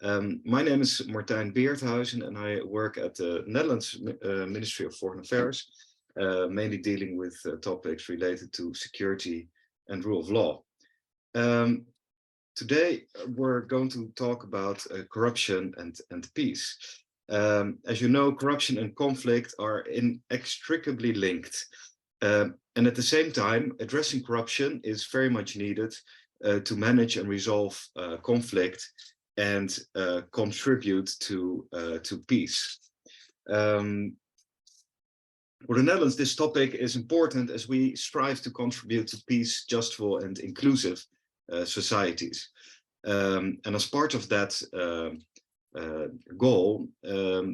My name is Martijn Beerthuizen and I work at the Netherlands Ministry of Foreign Affairs, mainly dealing with topics related to security and rule of law. Today, we're going to talk about corruption and peace. As you know, corruption and conflict are inextricably linked. And at the same time, addressing corruption is very much needed to manage and resolve conflict and contribute to peace. For the Netherlands, this topic is important as we strive to contribute to peace, justful and inclusive societies. And as part of that goal,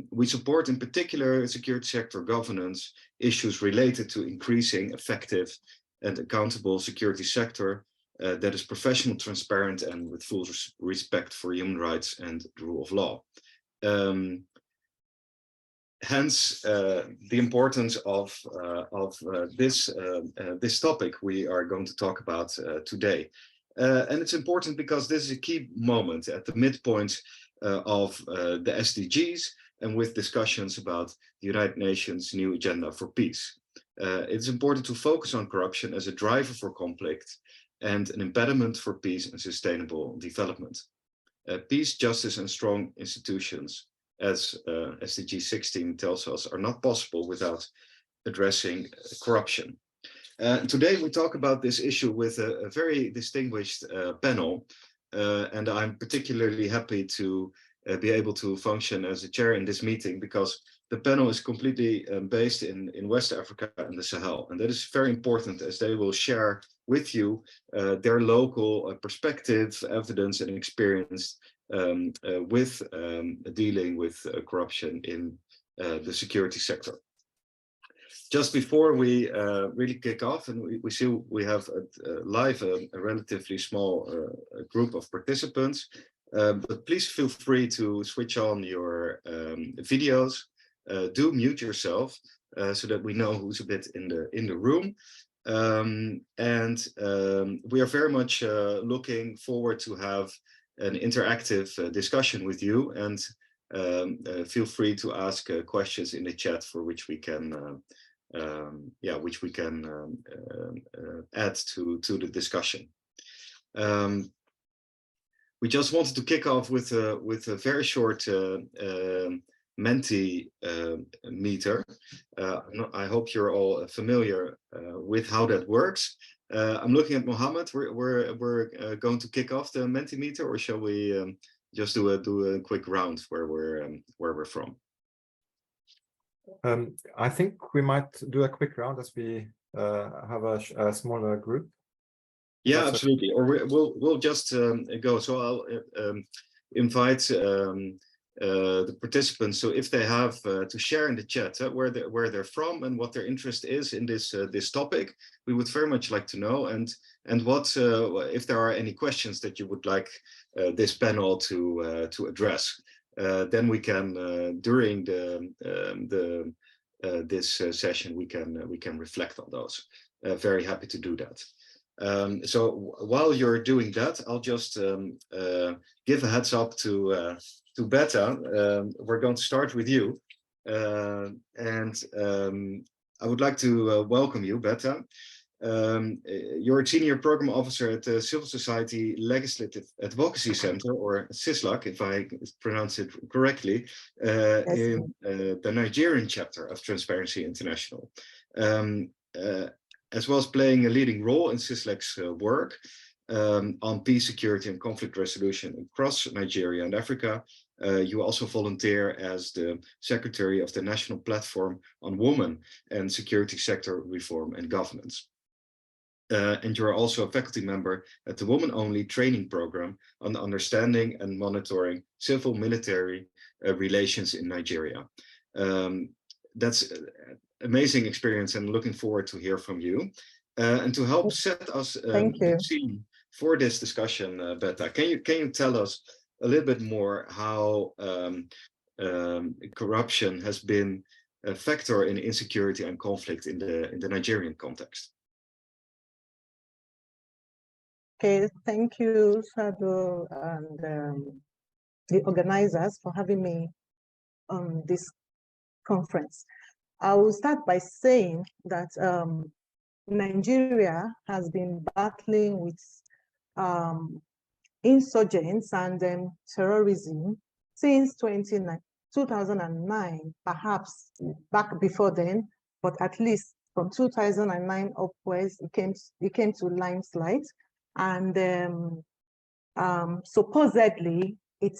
we support in particular security sector governance issues related to increasing effective and accountable security sector that is professional, transparent, and with full respect for human rights and the rule of law. Hence, the importance of this topic we are going to talk about today. And it's important because this is a key moment at the midpoint of the SDGs and with discussions about the United Nations new agenda for peace. It's important to focus on corruption as a driver for conflict and an impediment for peace and sustainable development. Peace, justice, and strong institutions, as SDG 16 tells us, are not possible without addressing corruption. Today we talk about this issue with a very distinguished panel, and I'm particularly happy to be able to function as a chair in this meeting because the panel is completely based in West Africa and the Sahel, and that is very important as they will share with you their local perspective, evidence, and experience with dealing with corruption in the security sector. Just before we really kick off, and we see we have live a relatively small group of participants, but please feel free to switch on your videos. Do mute yourself so that we know who's a bit in the room. We are very much looking forward to have an interactive discussion with you, and feel free to ask questions in the chat for which we can add to the discussion. We just wanted to kick off with a very short Menti meter. I hope you're all familiar with how that works. I'm looking at Mohammed. We're going to kick off the Mentimeter, or shall we just do a quick round where we're from? I think we might do a quick round as we have a smaller group. Yeah, absolutely. Or we'll just go. So I'll invite the participants. So if they have to share in the chat where they're from and what their interest is in this topic, we would very much like to know. And what if there are any questions that you would like this panel to address, then we can during this session we can reflect on those. Very happy to do that. So while you're doing that, I'll just give a heads up to Beta. We're going to start with you, and I would like to welcome you, Beta. You're a senior program officer at the Civil Society Legislative Advocacy Center, or CISLAC, if I pronounce it correctly, in the Nigerian chapter of Transparency International. As well as playing a leading role in CISLAC's work on peace, security, and conflict resolution across Nigeria and Africa. You also volunteer as the secretary of the National Platform on Women and Security Sector Reform and Governance. And you're also a faculty member at the Women Only training program on understanding and monitoring civil-military relations in Nigeria. That's amazing experience, and looking forward to hear from you. And to help set us the scene for this discussion, Beta, can you tell us a little bit more how corruption has been a factor in insecurity and conflict in the Nigerian context? Okay, thank you, Sadu, and the organizers for having me on this conference. I will start by saying that Nigeria has been battling with insurgents and terrorism since 2009, perhaps back before then, but at least from 2009 upwards, it came to landslide. And supposedly, it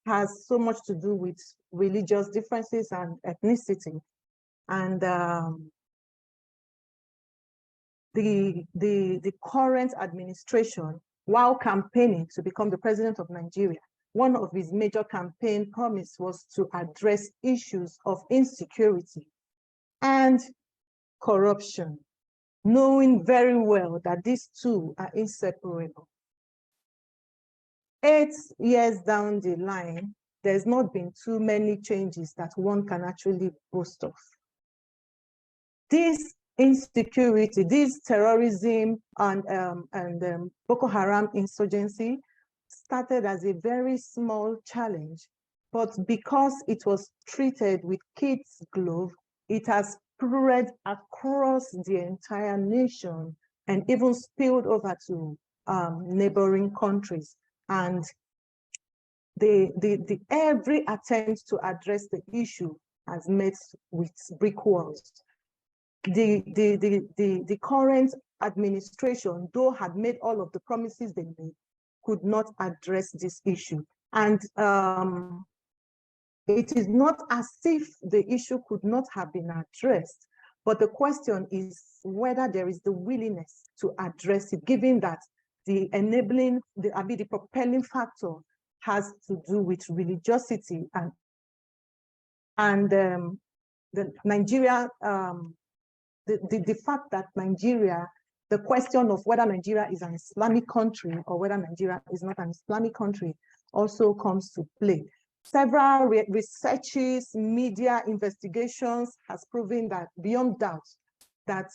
has so much to do with religious differences and ethnicity. And the current administration, while campaigning to become the president of Nigeria, one of his major campaign promise was to address issues of insecurity and corruption, knowing very well that these two are inseparable. 8 years down the line, there's not been too many changes that one can actually boast of. This insecurity, this terrorism and Boko Haram insurgency started as a very small challenge, but because it was treated with kid's glove, it has spread across the entire nation and even spilled over to neighboring countries. And every attempt to address the issue has met with brick walls. The current administration, though had made all of the promises they made, could not address this issue. And it is not as if the issue could not have been addressed, but the question is whether there is the willingness to address it, given that the the propelling factor has to do with religiosity and the Nigeria, the fact that Nigeria, the question of whether Nigeria is an Islamic country or whether Nigeria is not an Islamic country also comes to play. Several researches, media investigations has proven that beyond doubt that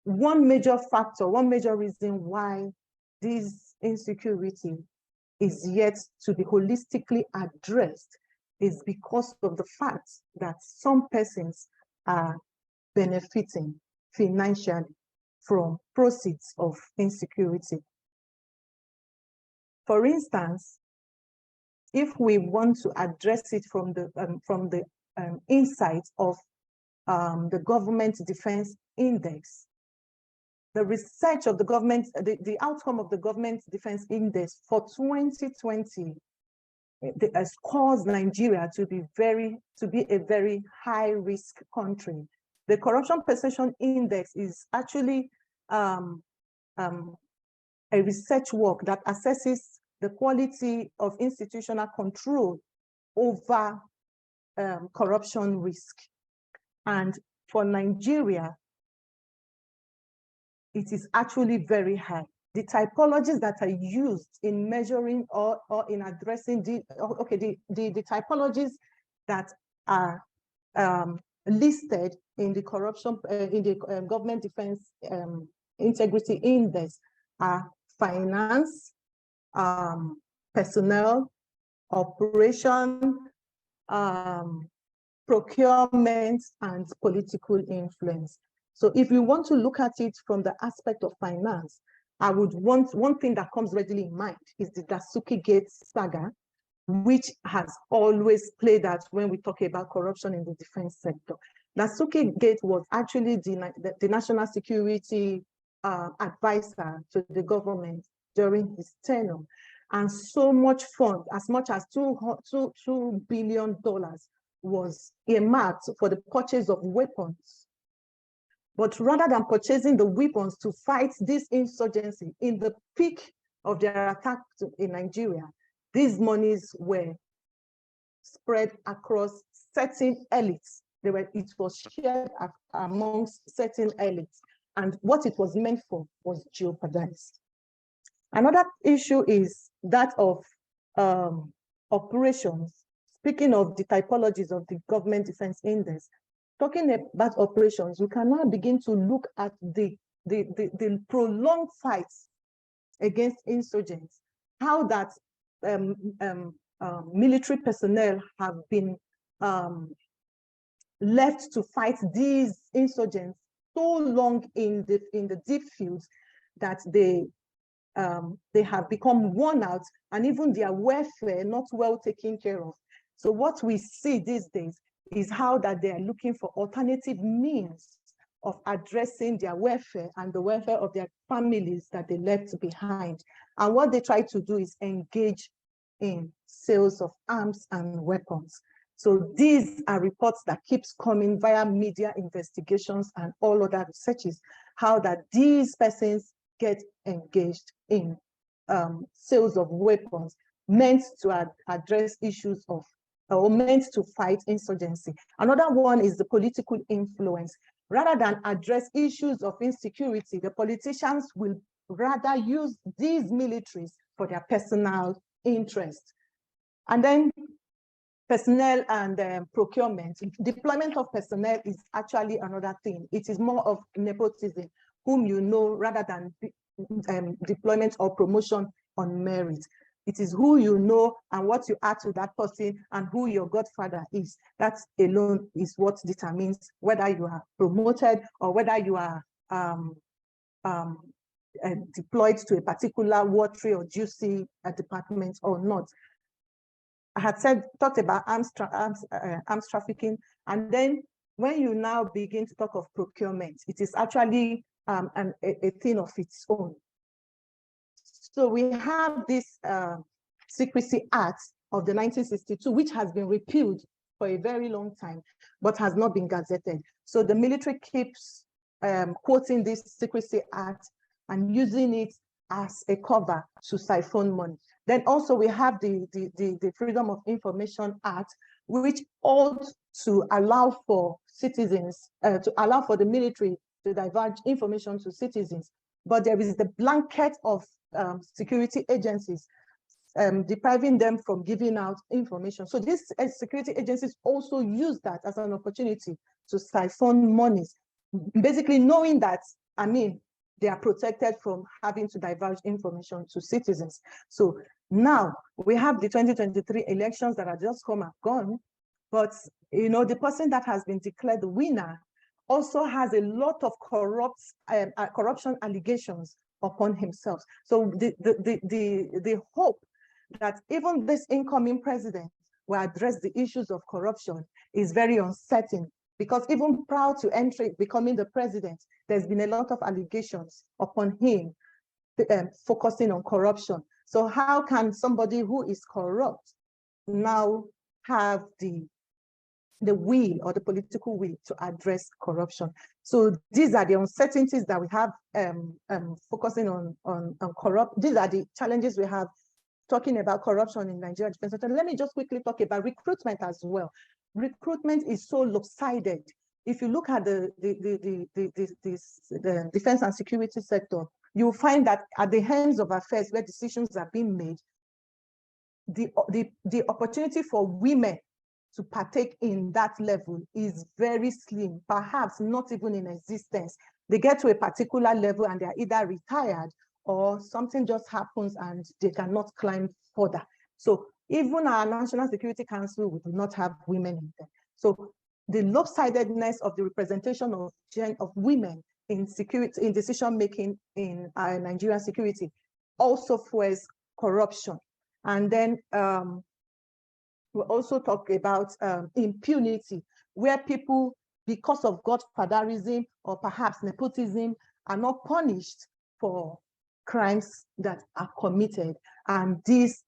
one major factor, one major reason why this insecurity is yet to be holistically addressed is because of the fact that some persons are benefiting financially from proceeds of insecurity. For instance, if we want to address it from the insight of the Government Defense Index, the research of the government, the outcome of the Government Defense Index for 2020 has caused Nigeria to be a very high risk country. The Corruption Perception Index is actually a research work that assesses the quality of institutional control over corruption risk. And for Nigeria, it is actually very high. The typologies that are used in measuring or in addressing the typologies that are listed in the Government Defense Integrity Index are finance, personnel, operation, procurement, and political influence. So if you want to look at it from the aspect of finance, I would want, one thing that comes readily in mind is the Dasuki Gate saga, which has always played out when we talk about corruption in the defense sector. Dasuki Gate was actually the national security advisor to the government during his tenure. And so much funds, as much as $2 billion was earmarked for the purchase of weapons. But rather than purchasing the weapons to fight this insurgency in the peak of their attack in Nigeria, these monies were spread across certain elites. It was shared amongst certain elites. And what it was meant for was jeopardized. Another issue is that of operations. Speaking of the typologies of the Government Defense Index, talking about operations, we can now begin to look at the prolonged fights against insurgents, how that military personnel have been left to fight these insurgents so long in the deep fields that they have become worn out, and even their welfare not well taken care of. So what we see these days is how that they are looking for alternative means of addressing their welfare and the welfare of their families that they left behind. And what they try to do is engage in sales of arms and weapons. So these are reports that keeps coming via media investigations and all other researches, how that these persons get engaged in sales of weapons meant to address issues of, or meant to fight insurgency. Another one is the political influence. Rather than address issues of insecurity, the politicians will rather use these militaries for their personal interest. And then personnel and procurement. Deployment of personnel is actually another thing. It is more of nepotism, whom you know, rather than deployment or promotion on merit. It is who you know and what you add to that person and who your godfather is. That alone is what determines whether you are promoted or whether you are deployed to a particular watery or juicy department or not. I had talked about arms trafficking, and then when you now begin to talk of procurement, it is actually a thing of its own. So we have this Secrecy Act of the 1962, which has been repealed for a very long time, but has not been gazetted. So the military keeps quoting this Secrecy Act and using it as a cover to siphon money. Then also we have the Freedom of Information Act, which ought to allow for citizens, to allow for the military to divulge information to citizens. But there is the blanket of security agencies depriving them from giving out information. So these security agencies also use that as an opportunity to siphon monies, basically knowing that, I mean, they are protected from having to divulge information to citizens. So now we have the 2023 elections that are just come and gone, but you know, the person that has been declared the winner also has a lot of corruption allegations upon himself. So the hope that even this incoming president will address the issues of corruption is very uncertain, because even prior to becoming the president, there's been a lot of allegations upon him focusing on corruption. So how can somebody who is corrupt now have the will or the political will to address corruption? So these are the uncertainties that we have focusing on corrupt. These are the challenges we have talking about corruption in Nigeria defense. Let me just quickly talk about recruitment as well. Recruitment is so lopsided. If you look at the defense and security sector, you'll find that at the hands of affairs where decisions are being made, the opportunity for women to partake in that level is very slim, perhaps not even in existence. They get to a particular level and they're either retired or something just happens and they cannot climb further. So even our National Security Council, we do not have women in there. So the lopsidedness of the representation of women in security, in decision-making in Nigerian security also fuels corruption. And then we also talk about impunity, where people, because of godfatherism or perhaps nepotism, are not punished for crimes that are committed. And these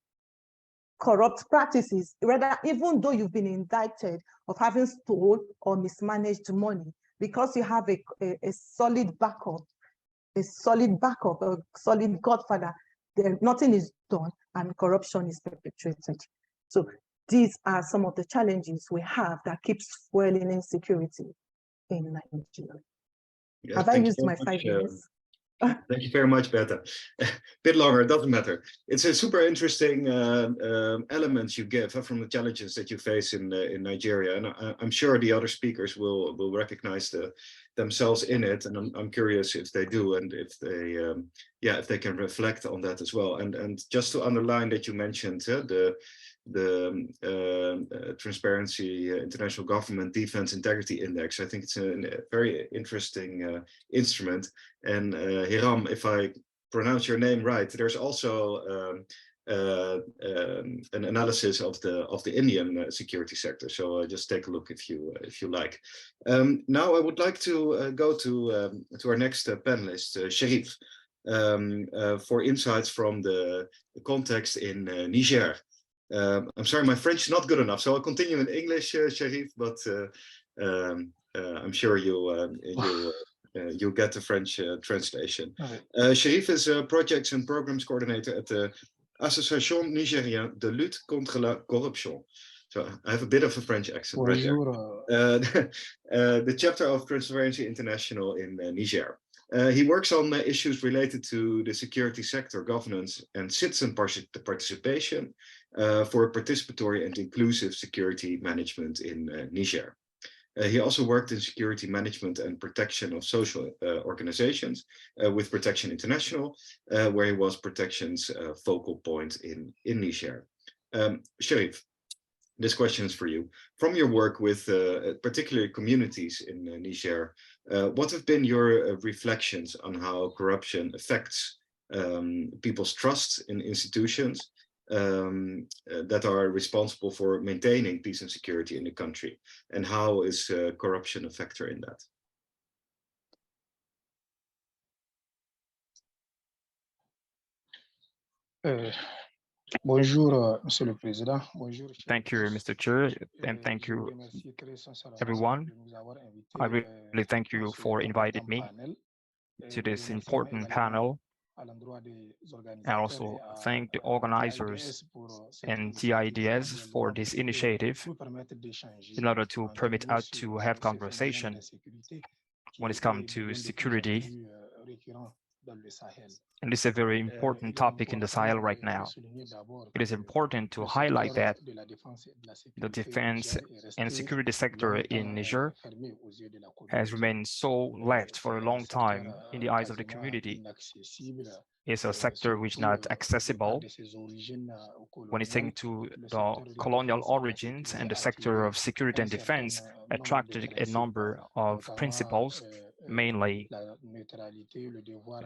corrupt practices, rather, even though you've been indicted of having stolen or mismanaged money, because you have a solid backup, a solid godfather, then nothing is done and corruption is perpetrated. So these are some of the challenges we have that keeps fueling insecurity in Nigeria. Yeah, have I used my 5 minutes? Thank you very much, Beta. A bit longer, it doesn't matter. It's a super interesting elements you give from the challenges that you face in Nigeria, and I'm sure the other speakers will recognize themselves in it, and I'm curious if they do, and if they if they can reflect on that as well. And just to underline that you mentioned Transparency International Government Defense Integrity Index. I think it's a very interesting instrument. And Hiram, if I pronounce your name right, there's also an analysis of the Indian security sector. So just take a look if you like. Now I would like to go to our next panelist, Sherif, for insights from the context in Niger. I'm sorry, my French is not good enough, so I'll continue in English, Sherif, but I'm sure you'll get the French translation. Okay. Sherif is a projects and programs coordinator at the Association Nigérienne de lutte contre la corruption. So I have a bit of a French accent right there. The chapter of Transparency International in Niger. He works on issues related to the security sector, governance, and citizen participation for participatory and inclusive security management in Niger. He also worked in security management and protection of social organizations with Protection International, where he was protection's focal point in Niger. Sherif, this question is for you. From your work with particularly communities in Niger, what have been your reflections on how corruption affects people's trust in institutions that are responsible for maintaining peace and security in the country? And how is corruption a factor in that? Bonjour, Monsieur le Président. Bonjour. Thank you, Mr. Chair, and thank you, everyone. I really thank you for inviting me to this important panel, and also thank the organizers and TIDS for this initiative in order to permit us to have conversation when it's come to security. And this is a very important topic in the Sahel right now. It is important to highlight that the defense and security sector in Niger has remained so left for a long time in the eyes of the community. It's a sector which is not accessible when it's taken to the colonial origins, and the sector of security and defense attracted a number of principles, mainly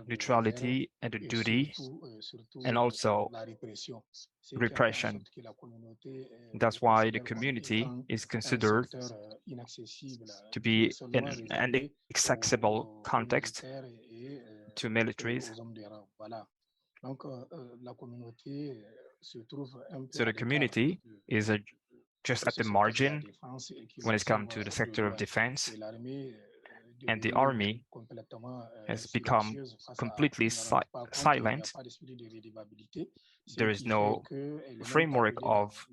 neutrality and the duty, and also repression. That's why the community is considered to be in an inaccessible context to militaries. So the community is just at the margin when it's come to the sector of defense, and the army has become completely silent. There is no framework of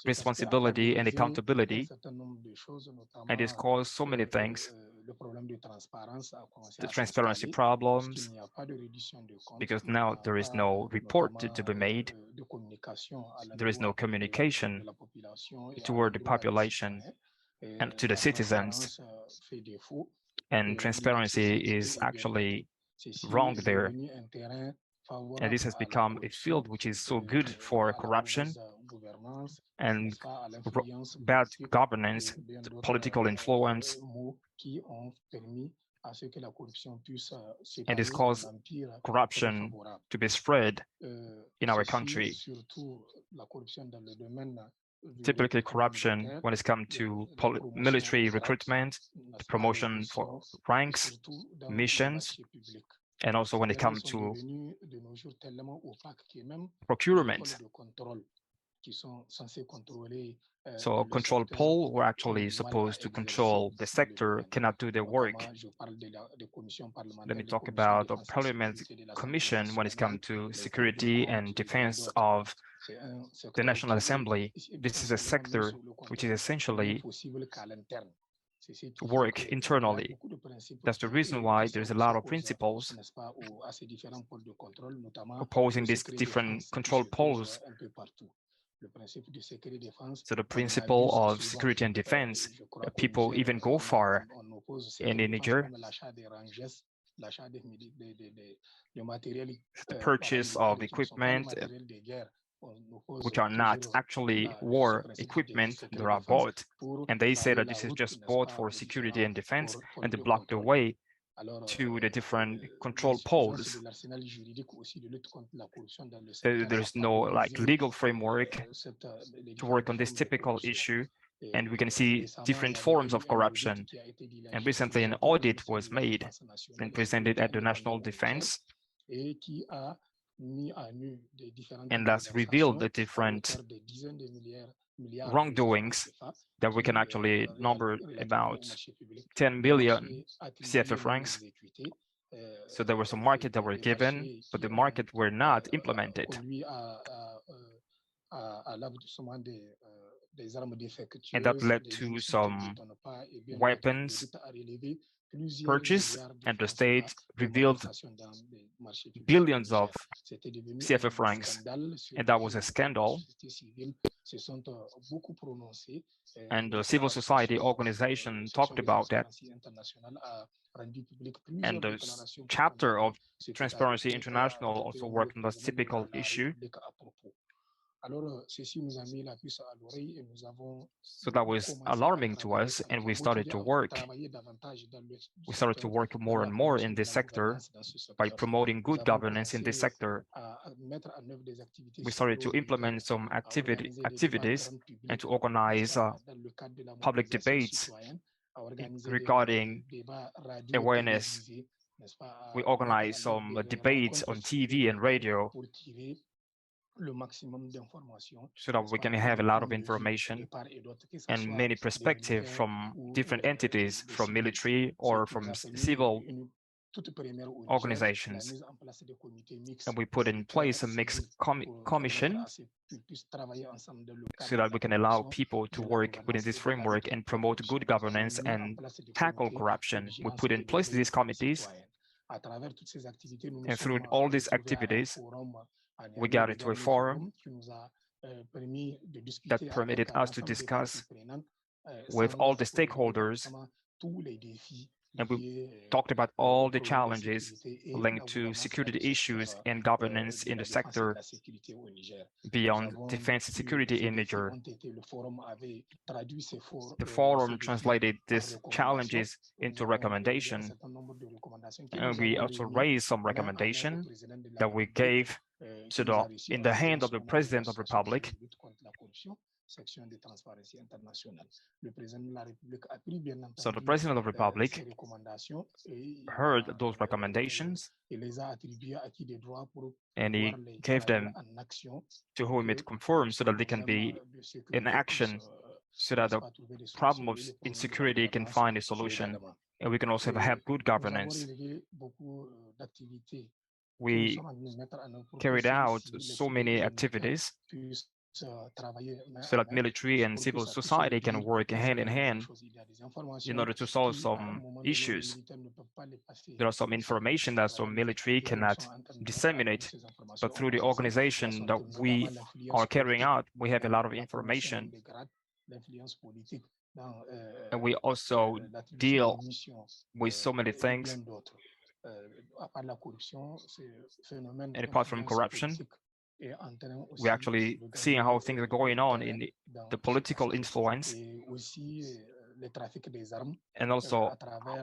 responsibility and accountability, and this caused so many things. The transparency problems, because now there is no report to be made. There is no communication toward the population and to the citizens, and transparency is actually wrong there. And this has become a field which is so good for corruption and bad governance, political influence, and this caused corruption to be spread in our country. Typically, corruption when it's come to military recruitment, promotion for ranks, missions, and also when it comes to procurement. So control pole, who are actually supposed to control the sector, cannot do their work. Let me talk about the Parliament Commission when it comes to security and defense of the National Assembly. This is a sector which is essentially work internally. That's the reason why there's a lot of principles opposing these different control poles. So the principle of security and defense, people even go far in Niger. The purchase of equipment, which are not actually war equipment that are bought. And they say that this is just bought for security and defense, and to block the way to the different control poles. There's no like legal framework to work on this typical issue, and we can see different forms of corruption. And recently an audit was made and presented at the National Defense, and that's revealed the different wrongdoings that we can actually number about 10 billion CFA francs. So there was some market that were given, but the market were not implemented. And that led to some weapons purchase, and the state revealed billions of CFA francs, and that was a scandal. And the civil society organization talked about that, and the chapter of Transparency International also worked on this typical issue. So that was alarming to us, and we started to work. We started to work more and more in this sector by promoting good governance in this sector. We started to implement some activities and to organize public debates regarding awareness. We organized some debates on TV and radio, so that we can have a lot of information and many perspectives from different entities, from military or from civil organizations. And we put in place a mixed commission so that we can allow people to work within this framework and promote good governance and tackle corruption. We put in place these committees, and through all these activities, we got into a forum that permitted us to discuss with all the stakeholders, and we talked about all the challenges linked to security issues and governance in the sector beyond defense and security in Niger. The forum translated these challenges into recommendation, and we also raised some recommendation that we gave in the hand of the President of the Republic. So the President of the Republic heard those recommendations, and he gave them to whom it conforms so that they can be in action, so that the problem of insecurity can find a solution, and we can also have good governance. We carried out so many activities so that military and civil society can work hand in hand in order to solve some issues. There are some information that some military cannot disseminate, but through the organization that we are carrying out, we have a lot of information. And we also deal with so many things. And apart from corruption, we actually see how things are going on in the political influence, and also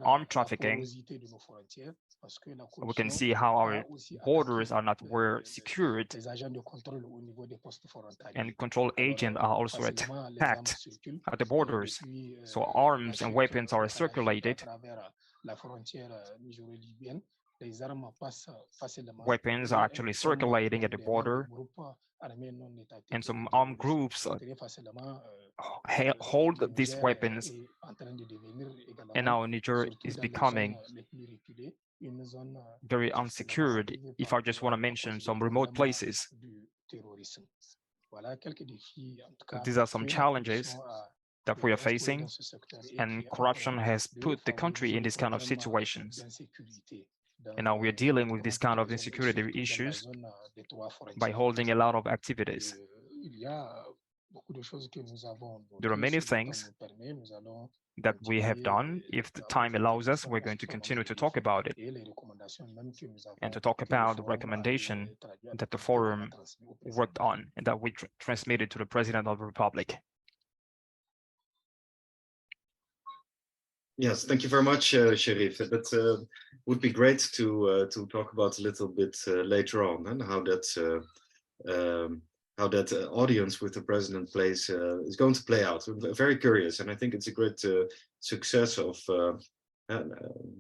armed trafficking. We can see how our borders are not well secured, and control agents are also attacked at the borders. So arms and weapons are circulated. Weapons are actually circulating at the border, and some armed groups hold these weapons, and now Niger is becoming very unsecured, if I just want to mention some remote places. These are some challenges that we are facing, and corruption has put the country in this kind of situations. And now we are dealing with this kind of insecurity issues by holding a lot of activities. There are many things that we have done. If the time allows us, we're going to continue to talk about it. and to talk about the recommendation that the forum worked on and that we transmitted to the President of the Republic. Yes, thank you very much, Sharif. That would be great to talk about a little bit later on, and how that audience with the president is going to play out. I'm very curious, and I think it's a great success of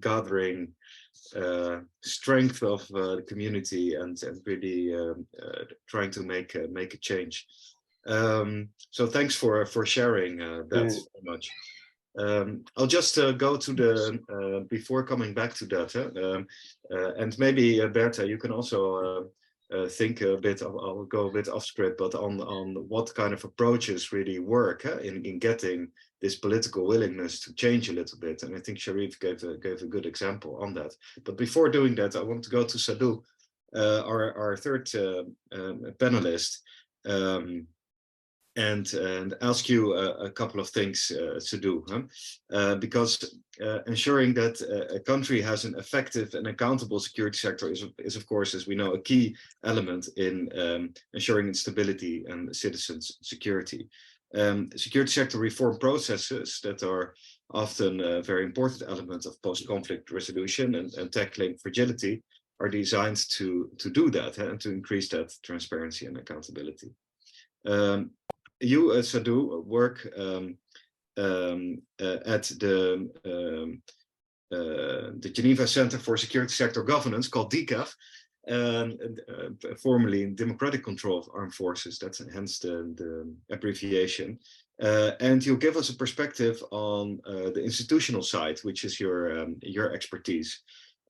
gathering strength of the community and really trying to make a change. So thanks for sharing that so much. I'll just go to the before coming back to that, and maybe Berta, you can also think a bit. I'll go a bit off script, but on what kind of approaches really work in getting this political willingness to change a little bit. And I think Sharif gave a good example on that. But before doing that, I want to go to Sadhu, our third panelist. And ask you a couple of things to do, because ensuring that a country has an effective and accountable security sector is of course, as we know, a key element in ensuring its stability and citizens' security. Security sector reform processes that are often a very important element of post-conflict resolution and tackling fragility are designed to do that and to increase that transparency and accountability. You, Sadhu, work at the Geneva Center for Security Sector Governance, called DCAF, formerly Democratic Control of Armed Forces. That's hence the abbreviation. And you'll give us a perspective on the institutional side, which is your expertise.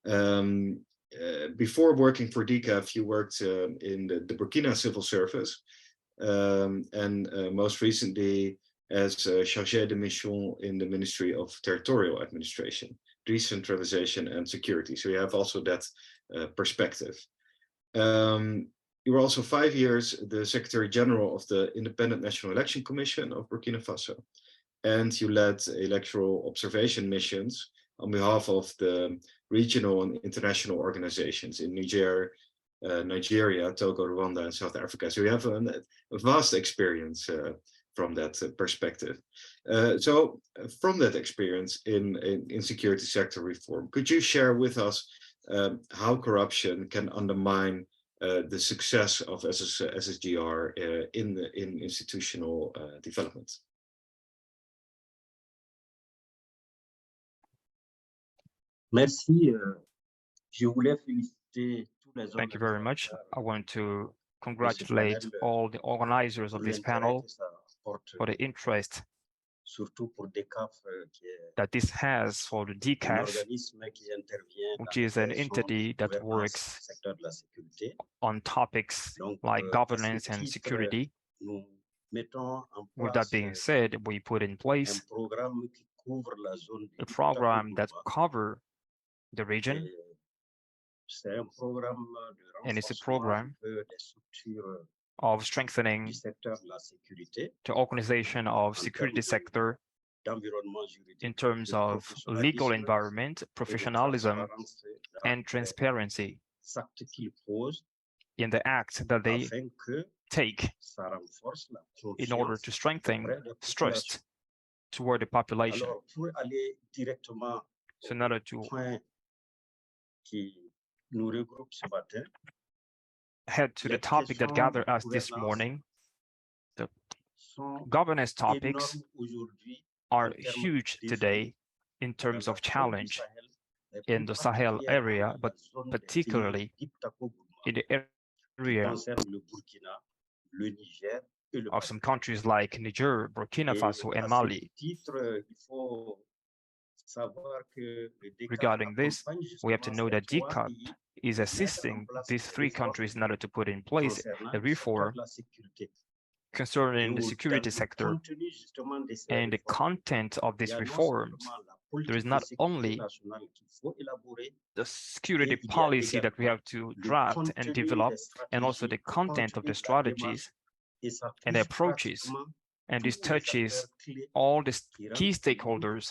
Before working for DCAF, you worked in the Burkina Civil Service. And most recently as chargé de mission in the Ministry of Territorial Administration, Decentralization and Security. So you have also that perspective. You were also 5 years the Secretary General of the Independent National Election Commission of Burkina Faso. And you led electoral observation missions on behalf of the regional and international organizations in Niger, Nigeria, Togo, Rwanda, and South Africa. So you have a vast experience from that perspective. So from that experience in security sector reform, could you share with us how corruption can undermine the success of SSGR in institutional development? Merci. Je voulais féliciter. Thank you very much. I want to congratulate all the organizers of this panel for the interest that this has for the DCAF, which is an entity that works on topics like governance and security. With that being said, we put in place a program that covers the region, and it's a program of strengthening the organization of security sector in terms of legal environment, professionalism, and transparency in the acts that they take in order to strengthen trust toward the population. So in order to head to the topic that gathered us this morning, the governance topics are huge today in terms of challenge in the Sahel area, but particularly in the area of some countries like Niger, Burkina Faso, and Mali. Regarding this, we have to know that DCAP is assisting these three countries in order to put in place a reform concerning the security sector. And the content of these reforms, there is not only the security policy that we have to draft and develop, and also the content of the strategies and the approaches. And this touches all the key stakeholders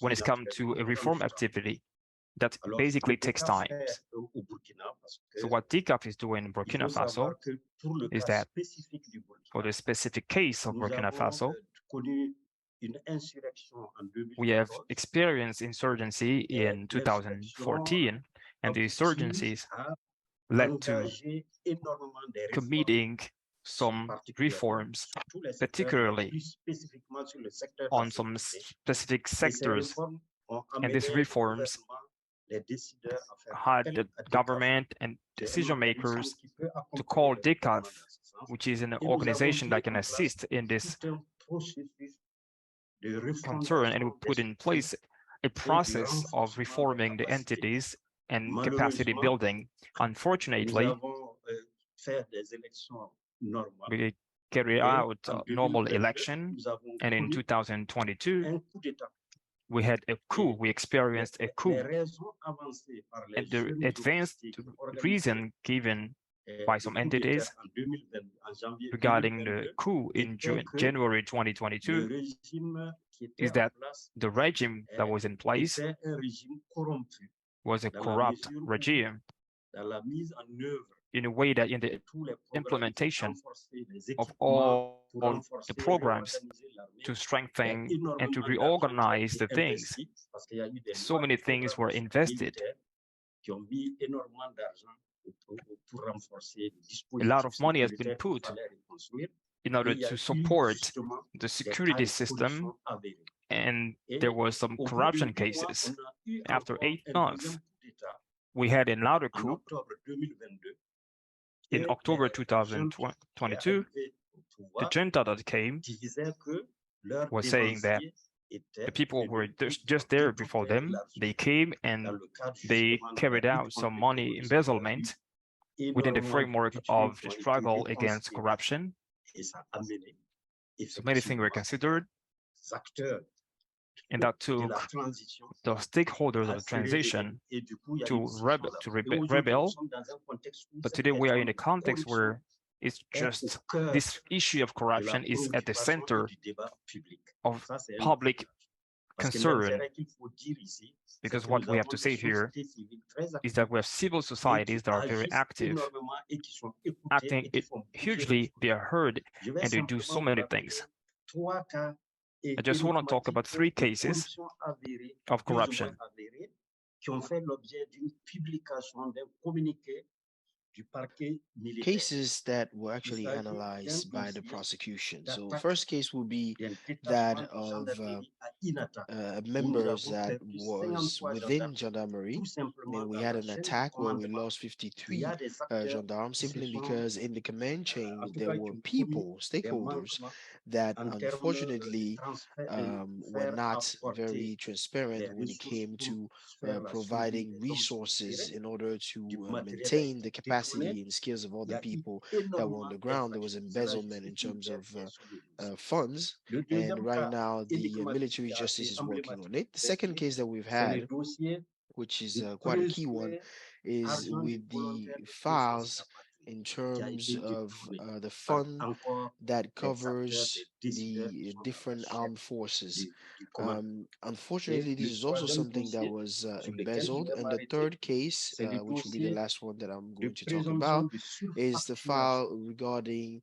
when it's come to a reform activity that basically takes time. So what DCAF is doing in Burkina Faso is that for the specific case of Burkina Faso, we have experienced insurgency in 2014, and the insurgencies led to committing some reforms, particularly on some specific sectors. And these reforms had the government and decision makers to call DCAF, which is an organization that can assist in this concern, and we put in place a process of reforming the entities and capacity building. Unfortunately, we carried out a normal election, and in 2022, we had a coup. We experienced a coup, and the advanced reason given by some entities regarding the coup in January 2022 is that the regime that was in place was a corrupt regime, in a way that in the implementation of all the programs to strengthen and to reorganize the things, so many things were invested. A lot of money has been put in order to support the security system, and there were some corruption cases. After 8 months, we had another coup in October 2022. The junta that came was saying that the people were just there before them. They came and they carried out some money embezzlement within the framework of the struggle against corruption. So many things were considered, and that took the stakeholders of the transition to rebel. But today we are in a context where it's just this issue of corruption is at the center of public concern. Because what we have to say here is that we have civil societies that are very active, acting hugely, they are heard, and they do so many things. I just want to talk about 3 cases of corruption. Cases that were actually analyzed by the prosecution. So first case will be that of members that was within gendarmerie, and we had an attack where we lost 53 gendarmes, simply because in the command chain there were people, stakeholders, that unfortunately were not very transparent when it came to providing resources in order to maintain the capacity and skills of all the people that were on the ground. There was embezzlement in terms of funds, and right now the military justice is working on it. The second case that we've had, which is quite a key one, is with the files in terms of the fund that covers the different armed forces. Unfortunately, this is also something that was embezzled. And the third case, which will be the last one that I'm going to talk about, is the file regarding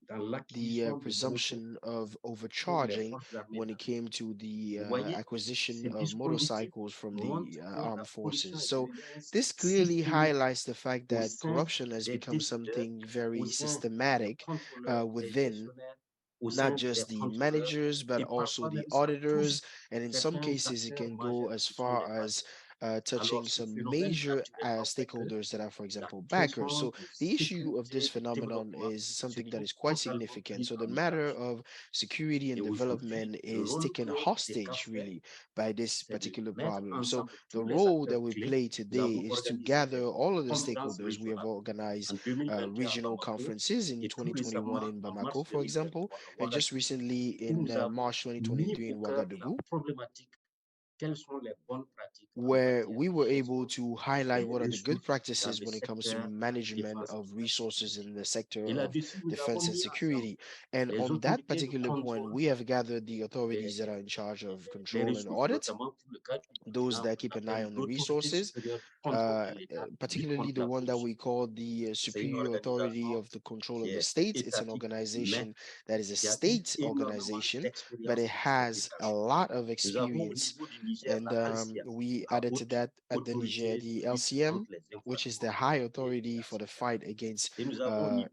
the presumption of overcharging when it came to the acquisition of motorcycles from the armed forces. So this clearly highlights the fact that corruption has become something very systematic within not just the managers, but also the auditors. And in some cases, it can go as far as touching some major stakeholders that are, for example, backers. So the issue of this phenomenon is something that is quite significant. So the matter of security and development is taken hostage, really, by this particular problem. So the role that we play today is to gather all of the stakeholders. We have organized regional conferences in 2021 in Bamako, for example, and just recently in March 2023 in Ouagadougou. where we were able to highlight what are the good practices when it comes to management of resources in the sector of defense and security. And on that particular point, we have gathered the authorities that are in charge of control and audit, those that keep an eye on the resources, particularly the one that we call the Superior Authority of the Control of the State. It's an organization that is a state organization, but it has a lot of experience. And we added to that at the Niger, the LCM, which is the high authority for the fight against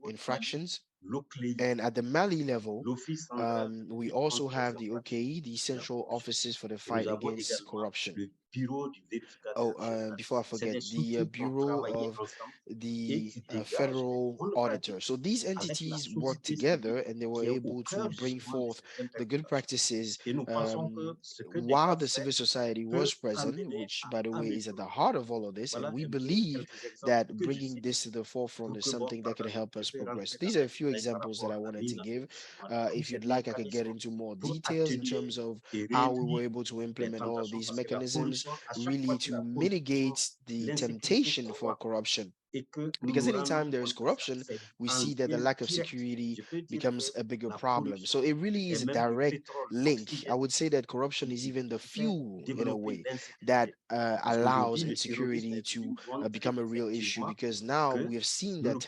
infractions. And at the Mali level, we also have the OKE, the Central Offices for the Fight Against Corruption. Oh, before I forget, the Bureau of the Federal Auditor. So these entities work together and they were able to bring forth the good practices while the civil society was present, which, by the way, is at the heart of all of this. And we believe that bringing this to the forefront is something that could help us progress. These are a few examples that I wanted to give. If you'd like, I could get into more details in terms of how we were able to implement all of these mechanisms really to mitigate the temptation for corruption. Because anytime there is corruption, we see that the lack of security becomes a bigger problem. So it really is a direct link. I would say that corruption is even the fuel, in a way, that allows insecurity to become a real issue. Because now we have seen that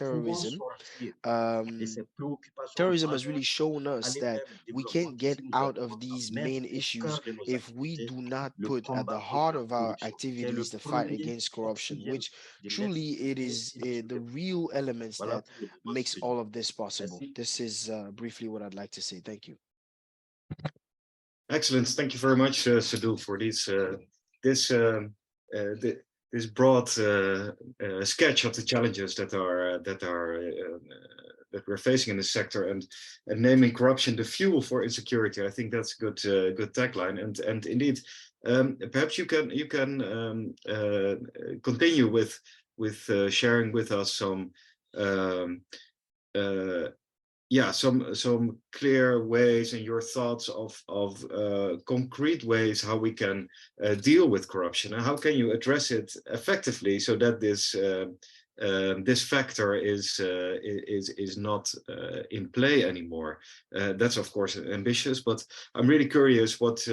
um, terrorism has really shown us that we can't get out of these main issues if we do not put at the heart of our activities the fight against corruption, which truly it is the real elements that makes all of this possible. This is briefly what I'd like to say. Thank you. Excellent. Thank you very much, Sadhu, for this broad sketch of the challenges that we're facing in this sector, and naming corruption the fuel for insecurity. I think that's a good tagline. And indeed, perhaps you can continue with sharing with us some some clear ways and your thoughts of concrete ways how we can deal with corruption, and how can you address it effectively so that this factor is not in play anymore. That's of course ambitious, but I'm really curious what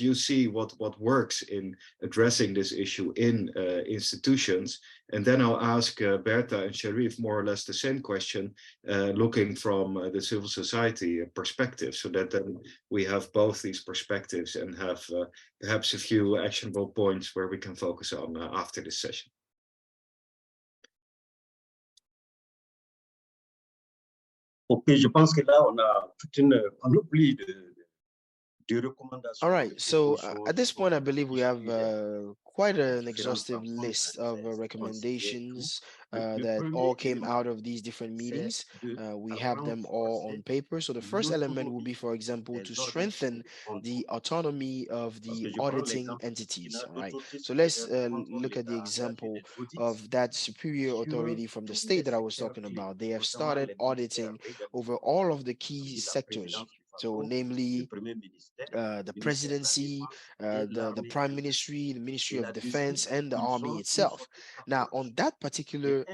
you see, what works in addressing this issue in institutions. And then I'll ask Bertha and Sharif more or less the same question, looking from the civil society perspective, so that then we have both these perspectives and have perhaps a few actionable points where we can focus on after this session. Ok, je pense que là, on a toute une panoplie de recommendations. All right, so at this point, I believe we have quite an exhaustive list of recommendations that all came out of these different meetings. We have them all on paper. So the first element will be, for example, to strengthen the autonomy of the auditing entities. All right, so let's look at the example of that superior authority from the state that I was talking about. They have started auditing over all of the key sectors. So namely, the presidency, the prime ministry, the Ministry of Defense, and the army itself. Now, on that particular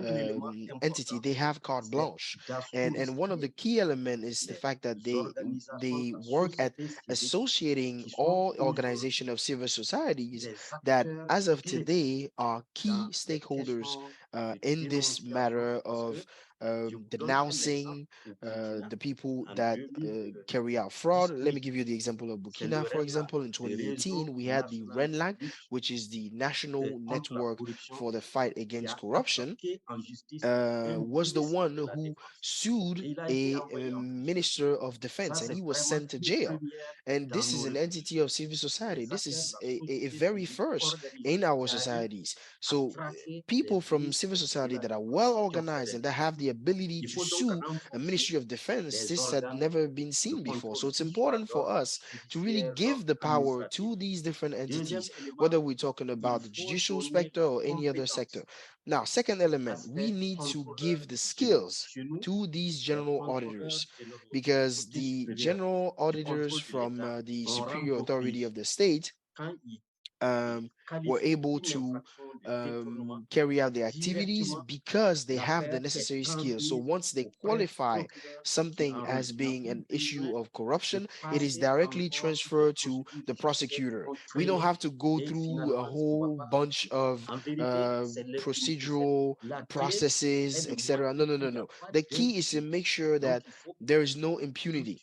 entity, they have carte blanche, and one of the key elements is the fact that they work at associating all organization of civil societies that, as of today, are key stakeholders in this matter of denouncing the people that carry out fraud. Let me give you the example of Burkina. For example, in 2018, we had the RENLAC, which is the National Network for the Fight Against Corruption, was the one who sued a minister of defense, and he was sent to jail. And this is an entity of civil society. This is a very first in our societies. So people from civil society that are well organized and that have the ability to sue a Ministry of Defense, this had never been seen before. So it's important for us to really give the power to these different entities, whether we're talking about the judicial sector or any other sector. Now, second element, we need to give the skills to these general auditors, because the general auditors from the superior authority of the state were able to carry out their activities because they have the necessary skills. So once they qualify something as being an issue of corruption, it is directly transferred to the prosecutor. We don't have to go through a whole bunch of procedural processes, etc. No, no, no, no. The key is to make sure that there is no impunity.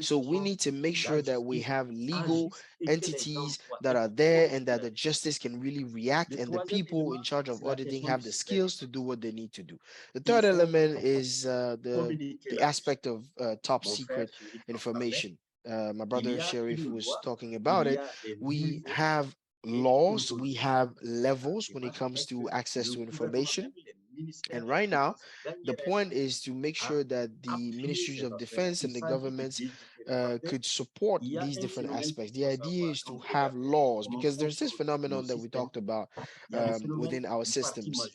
So we need to make sure that we have legal entities that are there and that the justice can really react, and the people in charge of auditing have the skills to do what they need to do. The third element is the aspect of top secret information. My brother Sheriff was talking about it. We have laws, we have levels when it comes to access to information. And right now, the point is to make sure that the ministries of defense and the governments could support these different aspects. The idea is to have laws, because there's this phenomenon that we talked about within our systems.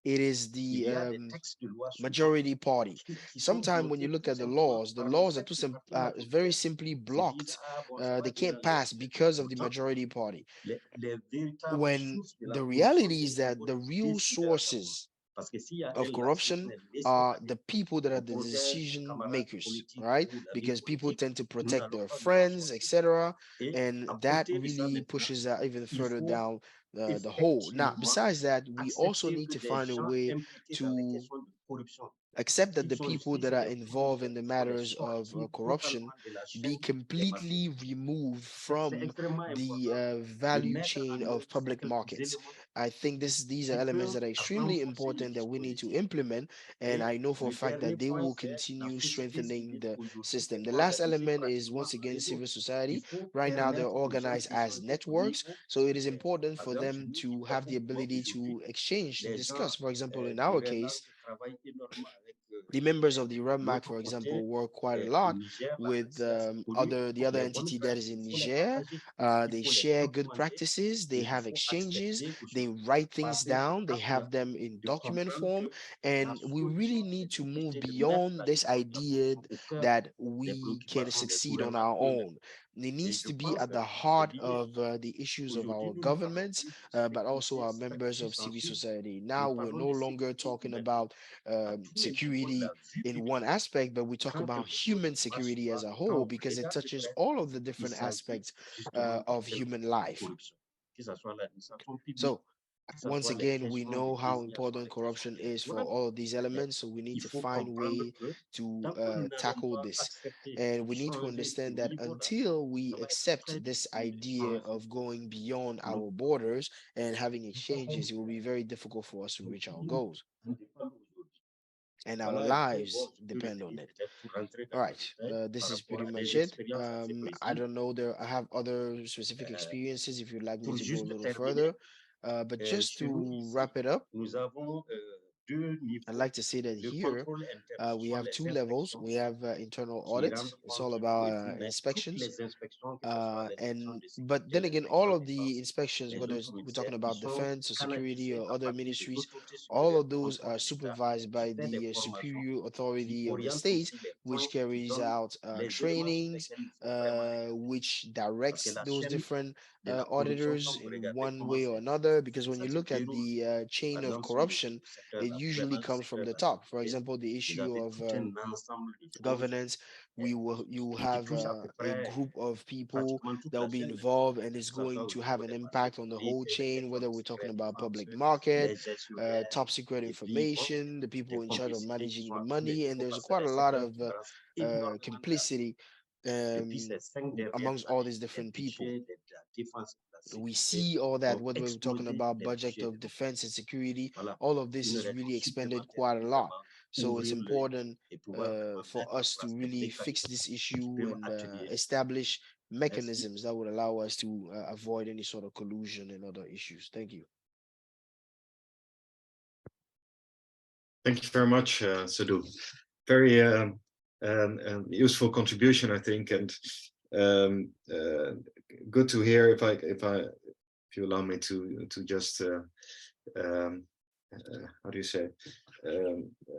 It is the majority party. Sometimes when you look at the laws are very simply blocked. They can't pass because of the majority party. When the reality is that the real sources of corruption are the people that are the decision makers, right? Because people tend to protect their friends, etc., and that really pushes that even further down the hole. Now, besides that, we also need to find a way to accept that the people that are involved in the matters of corruption be completely removed from the value chain of public markets. I think these are elements that are extremely important that we need to implement, and I know for a fact that they will continue strengthening the system. The last element is once again civil society. Right now, they're organized as networks, so it is important for them to have the ability to exchange, to discuss. For example, in our case, the members of the REMAC, for example, work quite a lot with the other entity that is in Niger. They share good practices, they have exchanges, they write things down, they have them in document form, and we really need to move beyond this idea that we can succeed on our own. It needs to be at the heart of the issues of our governments, but also our members of civil society. Now we're no longer talking about security in one aspect, but we talk about human security as a whole because it touches all of the different aspects of human life. So, once again, we know how important corruption is for all of these elements, so we need to find way to tackle this. And we need to understand that until we accept this idea of going beyond our borders and having exchanges, it will be very difficult for us to reach our goals. And our lives depend on it. All right, this is pretty much it. I don't know, I have other specific experiences if you'd like me to go a little further. But just to wrap it up, I'd like to say that here we have two levels. We have internal audit. It's all about inspections. But then again, all of the inspections, whether we're talking about defense or security or other ministries, all of those are supervised by the superior authority of the state, which carries out trainings, which directs those different auditors in one way or another. Because when you look at the chain of corruption, it usually comes from the top. For example, the issue of governance, you have a group of people that will be involved, and it's going to have an impact on the whole chain, whether we're talking about public market, top secret information, the people in charge of managing the money, and there's quite a lot of complicity amongst all these different people. We see all that, whether we're talking about budget of defense and security, all of this is really expended quite a lot. So it's important for us to really fix this issue and establish mechanisms that would allow us to avoid any sort of collusion and other issues. Thank you. Thank you very much, Sadhu. Very useful contribution, I think, and good to hear. If you allow me to just how do you say,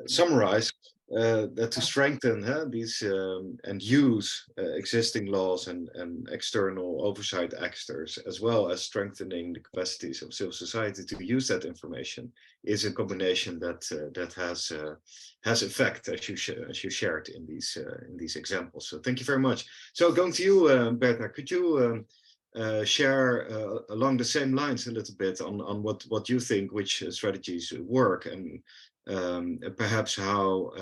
summarize that to strengthen these and use existing laws and external oversight actors, as well as strengthening the capacities of civil society to use that information, is a combination that that has effect, as you shared in these examples. So thank you very much. So going to you, Bertha, could you share along the same lines a little bit on what you think, which strategies work, and perhaps how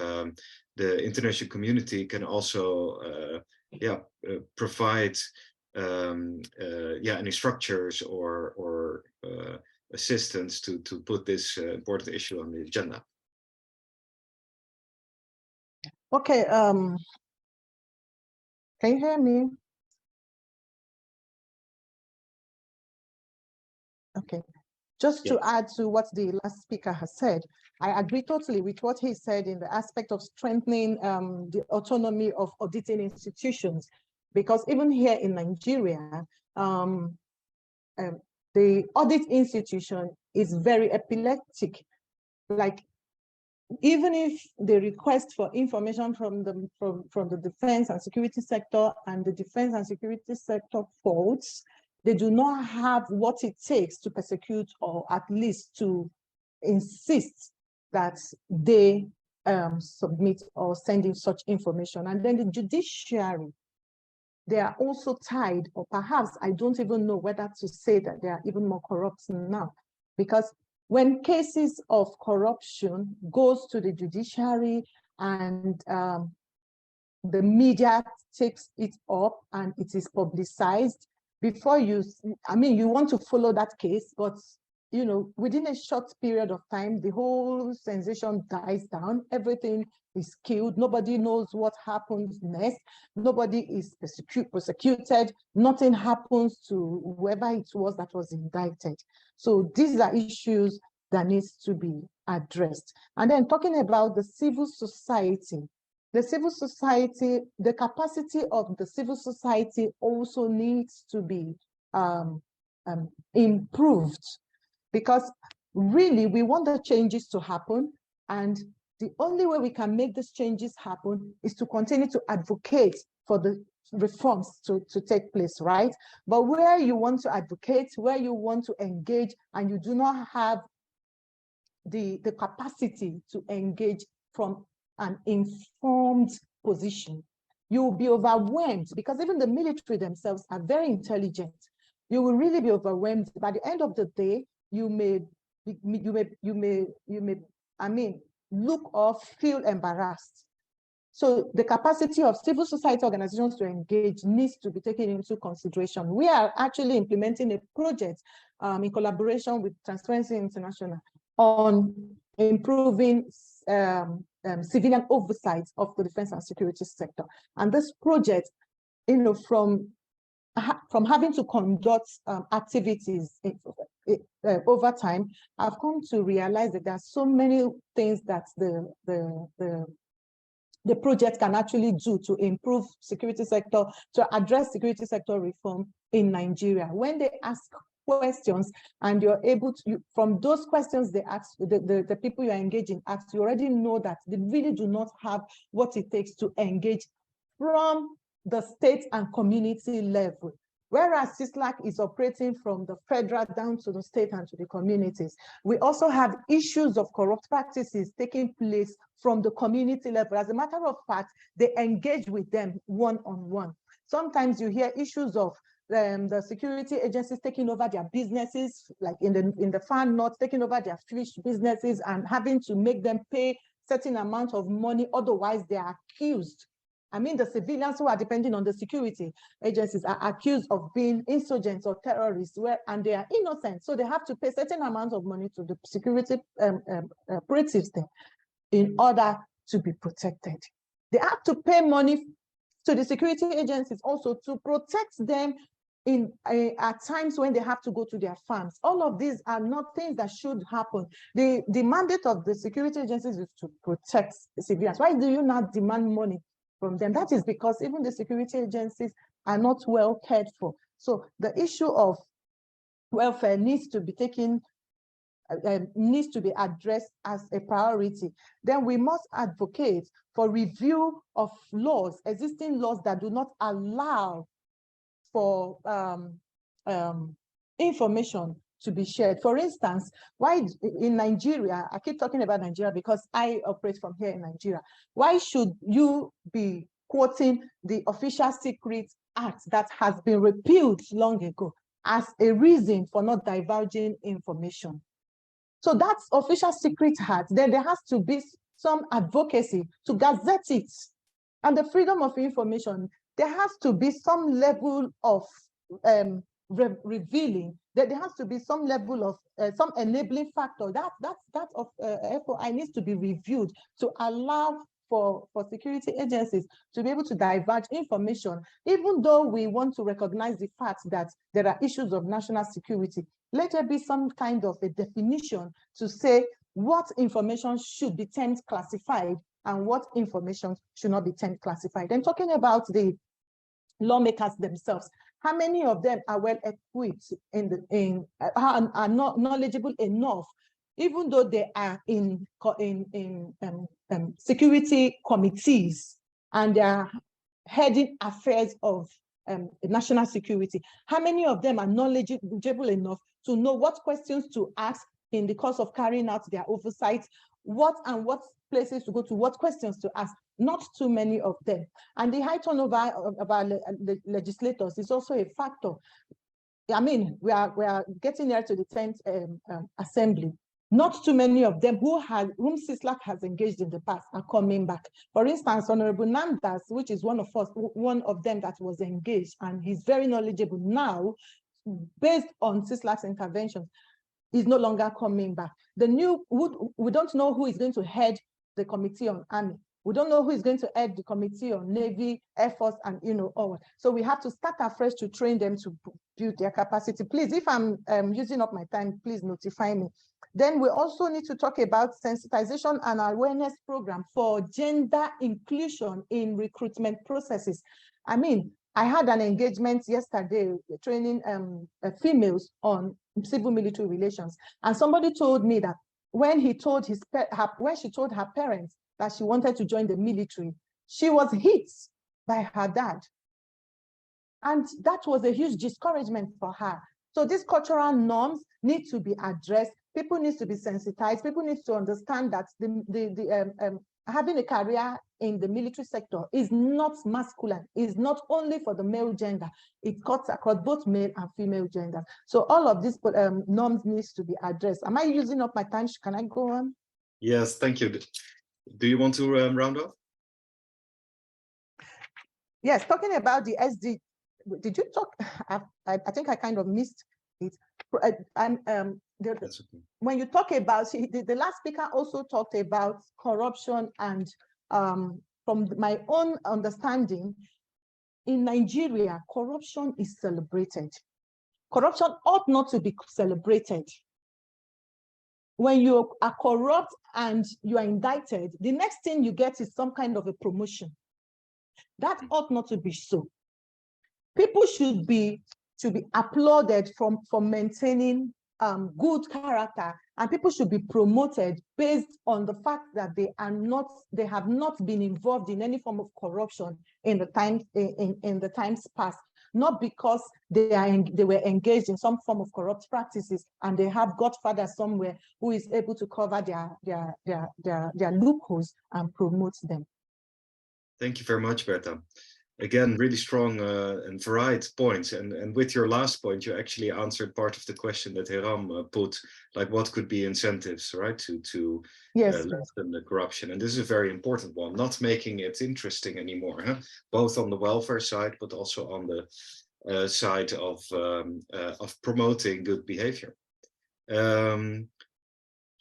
the international community can also provide any structures or assistance to put this important issue on the agenda. Okay, can you hear me? Okay, just to add to what the last speaker has said, I agree totally with what he said in the aspect of strengthening the autonomy of auditing institutions, because even here in Nigeria, the audit institution is very epileptic. Like, even if the request for information from the defense and security sector and the defense and security sector falls, they do not have what it takes to persecute, or at least to insist that they submit or send in such information. And then the judiciary, they are also tied, or perhaps I don't even know whether to say that they are even more corrupt now, because when cases of corruption goes to the judiciary and the media takes it up and it is publicized, before you want to follow that case, but within a short period of time, the whole sensation dies down, everything is killed, nobody knows what happens next, nobody is persecuted, nothing happens to whoever it was that was indicted. So these are issues that needs to be addressed. And then talking about the civil society, the capacity of the civil society also needs to be improved, because really we want the changes to happen, and the only way we can make these changes happen is to continue to advocate for the reforms to take place, right? But where you want to advocate, where you want to engage, and you do not have the capacity to engage from an informed position, you will be overwhelmed, because even the military themselves are very intelligent. You will really be overwhelmed. By the end of the day, you may look or feel embarrassed. So the capacity of civil society organizations to engage needs to be taken into consideration. We are actually implementing a project in collaboration with Transparency International on improving civilian oversight of the defense and security sector. And this project, from having to conduct activities over time, I've come to realize that there are so many things that the project can actually do to improve security sector, to address security sector reform in Nigeria. When they ask questions and you're able to, from those questions they ask, the people you're engaging ask, you already know that they really do not have what it takes to engage from the state and community level. Whereas CISLAC is operating from the federal down to the state and to the communities. We also have issues of corrupt practices taking place from the community level. As a matter of fact, they engage with them one-on-one. Sometimes you hear issues of the security agencies taking over their businesses, like in the far north, taking over their fish businesses and having to make them pay certain amount of money, otherwise they are accused. I mean, the civilians who are depending on the security agencies are accused of being insurgents or terrorists, and they are innocent. So they have to pay certain amount of money to the security operatives there in order to be protected. They have to pay money to the security agencies also to protect them at times when they have to go to their farms. All of these are not things that should happen. The mandate of the security agencies is to protect civilians. Why do you not demand money from them? That is because even the security agencies are not well cared for. So the issue of welfare needs to be taken needs to be addressed as a priority. Then we must advocate for review of laws, existing laws that do not allow for information to be shared. For instance, why in Nigeria, I keep talking about Nigeria because I operate from here in Nigeria, why should you be quoting the Official Secrets Act that has been repealed long ago as a reason for not divulging information? So that's Official Secret Act. Then there has to be some advocacy to gazette it. And the freedom of information, there has to be some level of revealing, that there has to be some level of some enabling factor that of FOI needs to be reviewed to allow for security agencies to be able to divulge information, even though we want to recognize the fact that there are issues of national security. Let there be some kind of a definition to say what information should be termed classified and what information should not be termed classified. And talking about the lawmakers themselves, how many of them are well equipped are not knowledgeable enough, even though they are in security committees and they are heading affairs of national security? How many of them are knowledgeable enough to know what questions to ask in the course of carrying out their oversight, what places to go to, what questions to ask? Not too many of them. And the high turnover of our legislators is also a factor. I mean, we are getting near to the 10th assembly. Not too many of them whom CISLAC has engaged in the past are coming back. For instance, Honorable Namdas, which is one of them that was engaged, and he's very knowledgeable now, based on CISLAC's interventions, is no longer coming back. We don't know who is going to head the Committee on Army. We don't know who is going to head the Committee on Navy, Air Force, and all. So we have to start afresh to train them to build their capacity. Please, if I'm using up my time, please notify me. Then we also need to talk about sensitization and awareness program for gender inclusion in recruitment processes. I mean, I had an engagement yesterday training females on civil military relations, and somebody told me that when she told her parents that she wanted to join the military, she was hit by her dad, and that was a huge discouragement for her. So these cultural norms need to be addressed. People need to be sensitized. People need to understand that having a career in the military sector is not masculine, is not only for the male gender. It cuts across both male and female genders. So all of these norms needs to be addressed. Am I using up my time? Can I go on? Yes, thank you. Do you want to round off? Yes, talking about the SD. Did you talk? I think I kind of missed it. When you talk about, the last speaker also talked about corruption, and from my own understanding, in Nigeria, corruption is celebrated. Corruption ought not to be celebrated. When you are corrupt and you are indicted, the next thing you get is some kind of a promotion. That ought not to be so. People should be applauded for maintaining good character, and people should be promoted based on the fact that they have not been involved in any form of corruption in the times past, not because they were engaged in some form of corrupt practices and they have godfather somewhere who is able to cover their loopholes and promote them. Thank you very much, Bertha. Again, really strong and varied points. And with your last point, you actually answered part of the question that Hiram put, like what could be incentives, right, to lessen the corruption. And this is a very important one, not making it interesting anymore, huh? Both on the welfare side, but also on the side of promoting good behavior.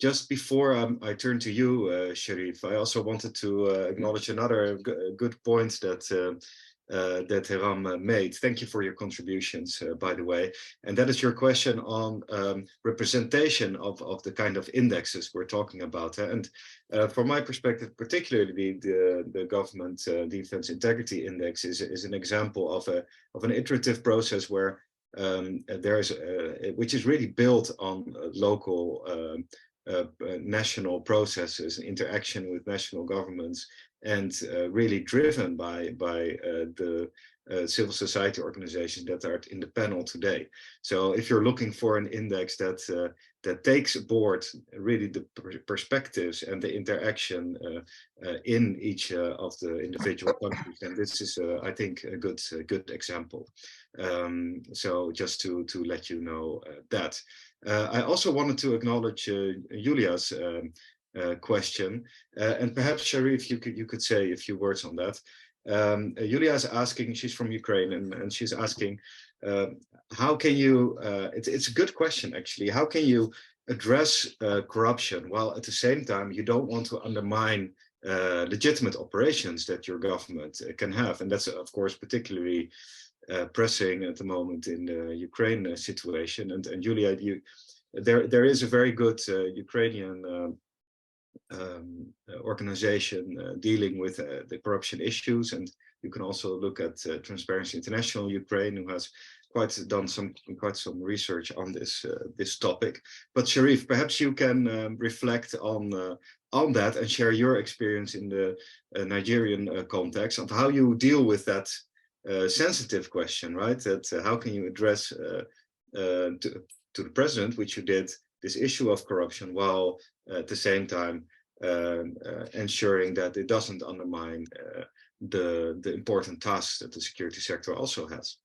Just before I turn to you, Sharif, I also wanted to acknowledge another good point that Hiram made. Thank you for your contributions, by the way. And that is your question on representation of the kind of indexes we're talking about. And from my perspective, particularly the Government Defense Integrity Index is an example of an iterative process where which is really built on local national processes, interaction with national governments, and really driven by the civil society organizations that are in the panel today. So if you're looking for an index that takes aboard really the perspectives and the interaction in each of the individual countries, and this is, I think, a good example. So just to let you know that. I also wanted to acknowledge Julia's question, and perhaps Sharif, you could say a few words on that. Julia is asking, she's from Ukraine, and she's asking, how can you, it's a good question actually, how can you address corruption while at the same time you don't want to undermine legitimate operations that your government can have? And that's of course particularly pressing at the moment in the Ukraine situation. And Julia, there is a very good Ukrainian organization dealing with the corruption issues, and you can also look at Transparency International Ukraine, who has done quite some research on this topic. But Sharif, perhaps you can reflect on that and share your experience in the Nigerian context of how you deal with that sensitive question, right? That how can you address to the president, which you did, this issue of corruption, while at the same time ensuring that it doesn't undermine the important tasks that the security sector also has.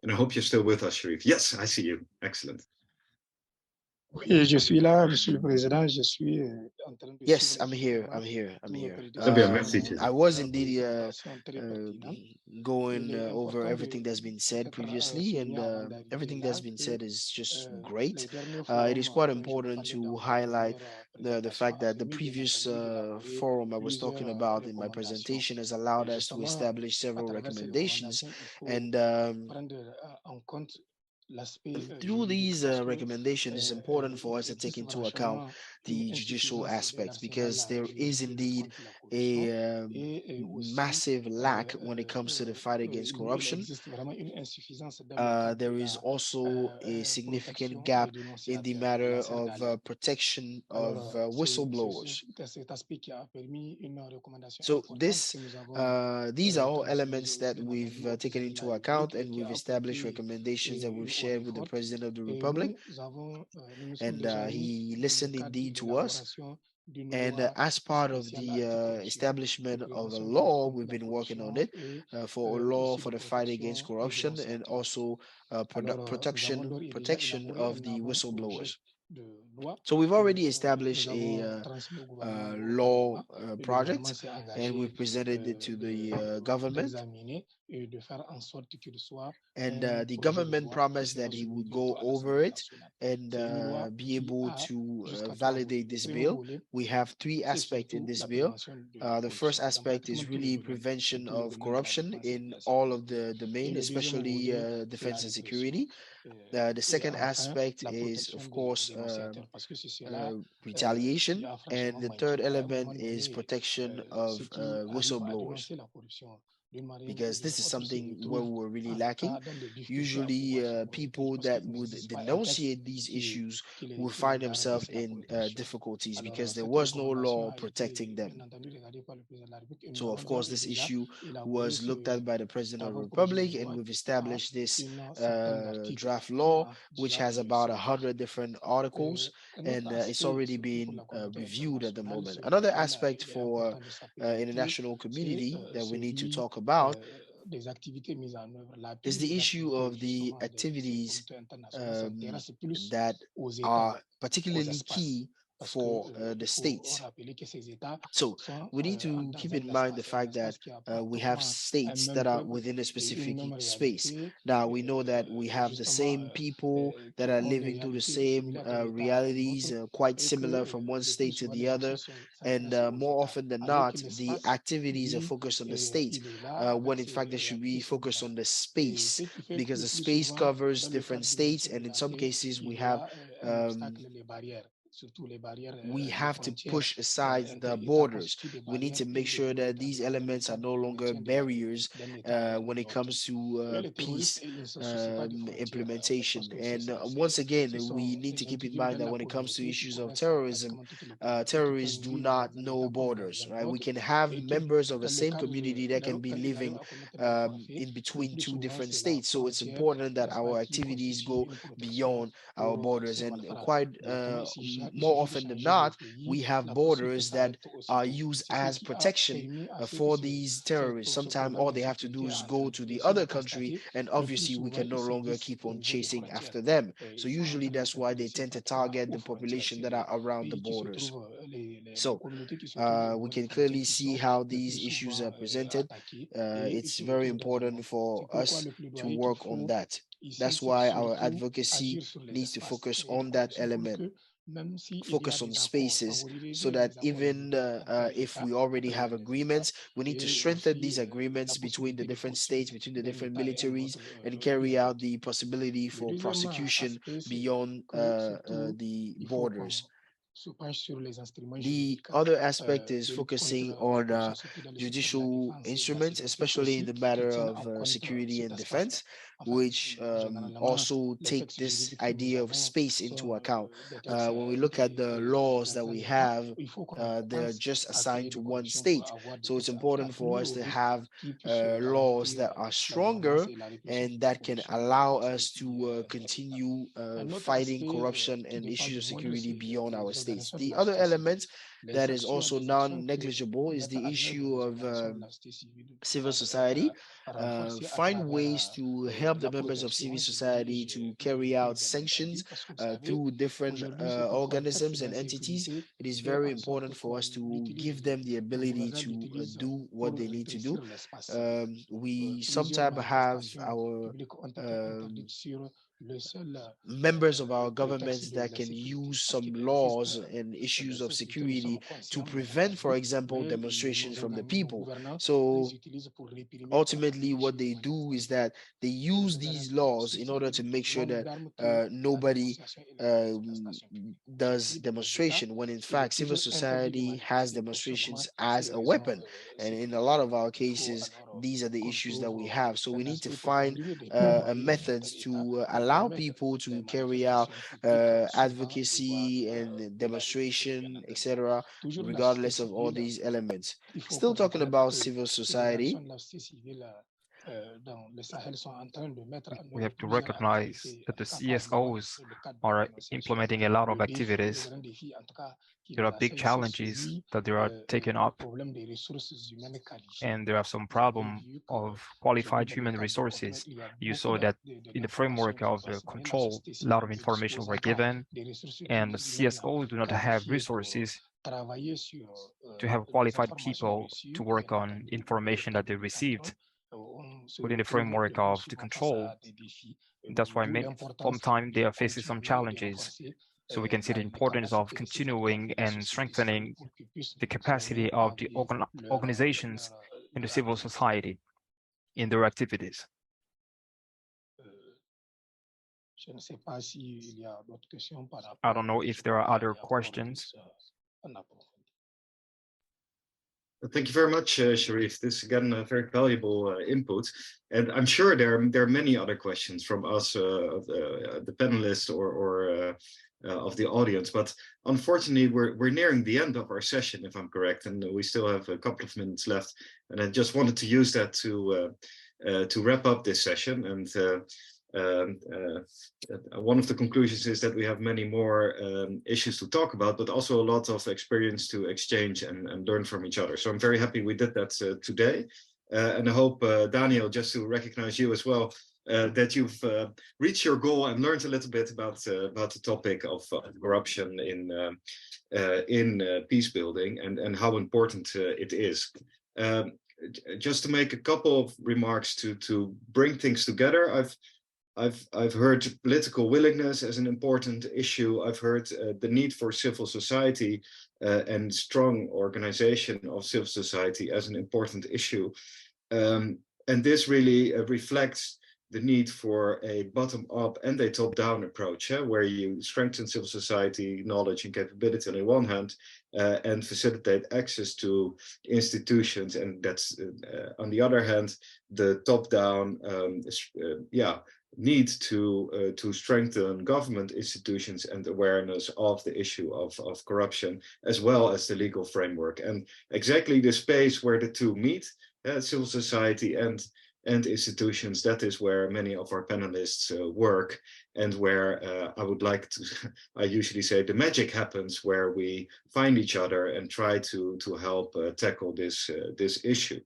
And I hope you're still with us, Sharif. Yes, I see you. Excellent. Oui, je suis là, Monsieur le Président. Je suis en train de Yes, suivre I'm here. I'm here. I'm here. Merci. I was indeed going over everything that's been said previously, and everything that's been said is just great. It is quite important to highlight the fact that the previous forum I was talking about in my presentation has allowed us to establish several recommendations, and through these recommendations, it's important for us to take into account the judicial aspects, because there is indeed a massive lack when it comes to the fight against corruption. There is also a significant gap in the matter of protection of whistleblowers. So these are all elements that we've taken into account, and we've established recommendations that we've shared with the President of the Republic, and he listened indeed to us. And as part of the establishment of a law, we've been working on it for a law for the fight against corruption, and also protection of the whistleblowers. So we've already established a law project, and we presented it to the government. And the government promised that he would go over it and be able to validate this bill. We have three aspects in this bill. The first aspect is really prevention of corruption in all of the domain, especially defense and security. The second aspect is, of course, retaliation. And the third element is protection of whistleblowers, because this is something where we're really lacking. Usually, people that would denunciate these issues would find themselves in difficulties because there was no law protecting them. So, of course, this issue was looked at by the President of the Republic, and we've established this draft law, which has about 100 different articles, and it's already been reviewed at the moment. Another aspect for international community that we need to talk about is the issue of the activities that are particularly key for the states. So we need to keep in mind the fact that we have states that are within a specific space. Now we know that we have the same people that are living through the same realities, quite similar from one state to the other, and more often than not, the activities are focused on the state, when in fact they should be focused on the space, because the space covers different states, and in some cases we have we have to push aside the borders. We need to make sure that these elements are no longer barriers when it comes to peace implementation. And once again, we need to keep in mind that when it comes to issues of terrorism, terrorists do not know borders, right? We can have members of the same community that can be living in between two different states. So it's important that our activities go beyond our borders. And quite more often than not, we have borders that are used as protection for these terrorists. Sometimes all they have to do is go to the other country, and obviously we can no longer keep on chasing after them. So usually that's why they tend to target the population that are around the borders. So we can clearly see how these issues are presented. It's very important for us to work on that. That's why our advocacy needs to focus on that element, focus on spaces, so that even if we already have agreements, we need to strengthen these agreements between the different states, between the different militaries, and carry out the possibility for prosecution beyond the borders. The other aspect is focusing on judicial instruments, especially in the matter of security and defense, which also take this idea of space into account. When we look at the laws that we have, they're just assigned to one state. So it's important for us to have laws that are stronger and that can allow us to continue fighting corruption and issues of security beyond our states. The other element that is also non-negligible is the issue of civil society. Find ways to help the members of civil society to carry out sanctions through different organisms and entities. It is very important for us to give them the ability to do what they need to do. We sometimes have our members of our governments that can use some laws and issues of security to prevent, for example, demonstrations from the people. So ultimately what they do is that they use these laws in order to make sure that nobody does demonstration, when in fact civil society has demonstrations as a weapon. And in a lot of our cases, these are the issues that we have. So we need to find a methods to allow people to carry out advocacy and demonstration, etc., regardless of all these elements. Still talking about civil society, we have to recognize that the CSOs are implementing a lot of activities. There are big challenges that they are taking up, and there are some problem of qualified human resources. You saw that in the framework of the control, a lot of information were given, and the CSOs do not have resources to have qualified people to work on information that they received within the framework of the control. That's why sometimes they are facing some challenges. So we can see the importance of continuing and strengthening the capacity of the organizations in the civil society in their activities. I don't know if there are other questions. Thank you very much, Sharif. This is again a very valuable input, and I'm sure there are many other questions from us, the panelists, or of the audience. But unfortunately, we're nearing the end of our session, if I'm correct, and we still have a couple of minutes left. And I just wanted to use that to wrap up this session. And one of the conclusions is that we have many more issues to talk about, but also a lot of experience to exchange and learn from each other. So I'm very happy we did that today. And I hope, Daniel, just to recognize you as well, that you've reached your goal and learned a little bit about the topic of corruption in peace building and how important it is. Just to make a couple of remarks to bring things together, I've heard political willingness as an important issue. I've heard the need for civil society and strong organization of civil society as an important issue. And this really reflects the need for a bottom-up and a top-down approach, where you strengthen civil society knowledge and capability on the one hand, and facilitate access to institutions, and that's on the other hand, the top-down need to strengthen government institutions and awareness of the issue of corruption, as well as the legal framework. And exactly the space where the two meet, civil society and institutions, that is where many of our panelists work, and where I would like to, I usually say the magic happens, where we find each other and try to help tackle this issue.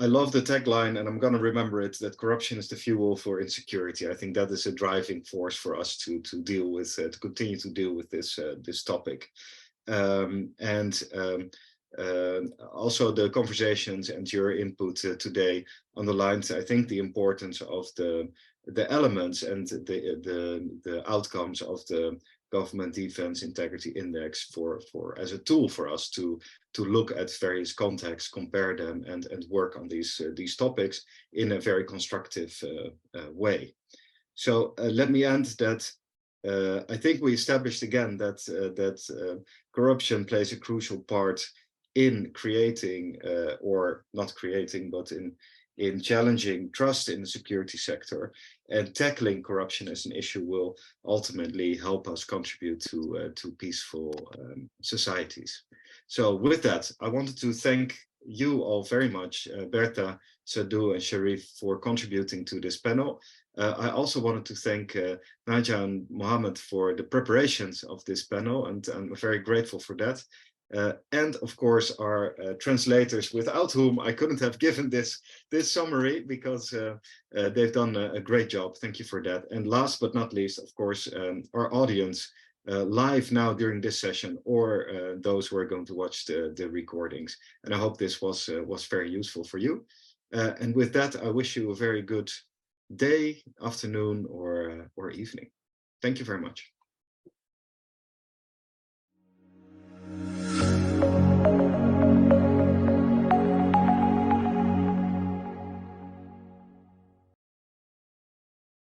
I love the tagline, and I'm going to remember it, that corruption is the fuel for insecurity. I think that is a driving force for us to deal with, to continue to deal with this topic. Also the conversations and your input today underlines, I think, the importance of the elements and the outcomes of the Government Defense Integrity Index for as a tool for us to look at various contexts, compare them, and work on these topics in a very constructive way. So let me end that. I think we established again that corruption plays a crucial part in creating, or not creating, but in challenging trust in the security sector, and tackling corruption as an issue will ultimately help us contribute to peaceful societies. So with that, I wanted to thank you all very much, Bertha, Sadhu, and Sharif, for contributing to this panel. I also wanted to thank Naja and Mohammed for the preparations of this panel, and I'm very grateful for that. And of course, our translators, without whom I couldn't have given this summary, because they've done a great job. Thank you for that. And last but not least, of course, our audience live now during this session, or those who are going to watch the recordings. And I hope this was very useful for you. And with that, I wish you a very good day, afternoon, or evening. Thank you very much.